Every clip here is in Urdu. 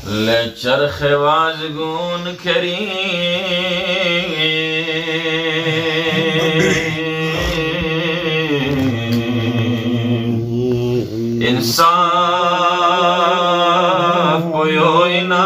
لچرخ وازگون کریم انصاف بویوینا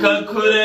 kakure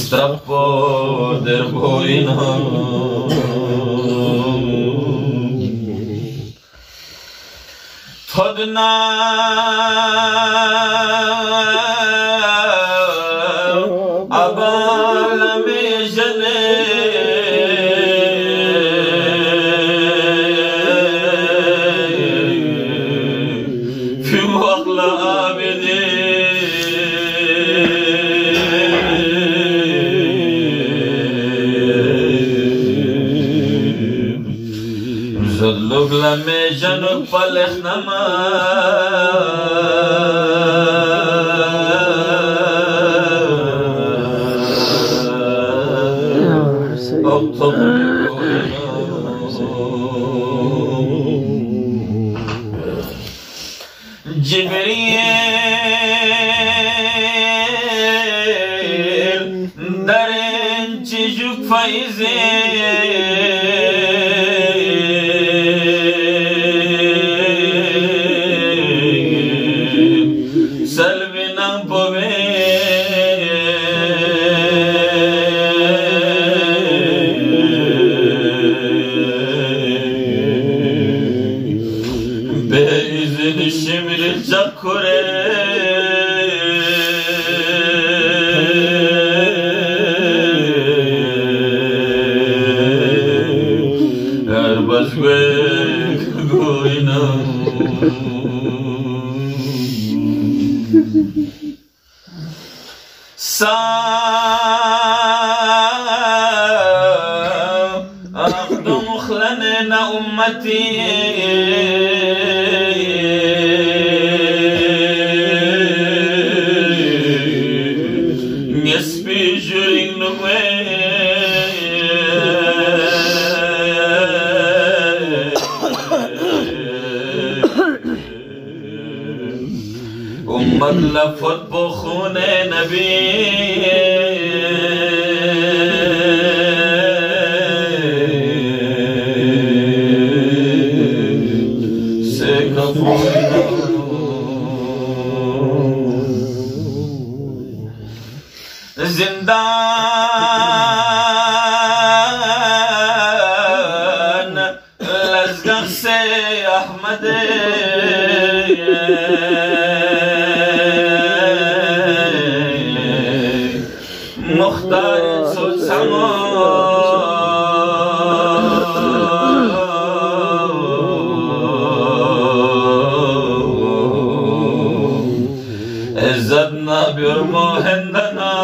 strappo der boina thodna abala me jane fi waqla abide زلوك لما جنوك فالخنا ما جبريل دارين تجوك فايزين سلبنا بوي بإذن الشمر الزكوري أربز بك قوينا أخدم خلنا أمتي امت لفت بخون نبی زندان لزگخ سے احمد مختار سلسما عزتنا بیرمو هندنا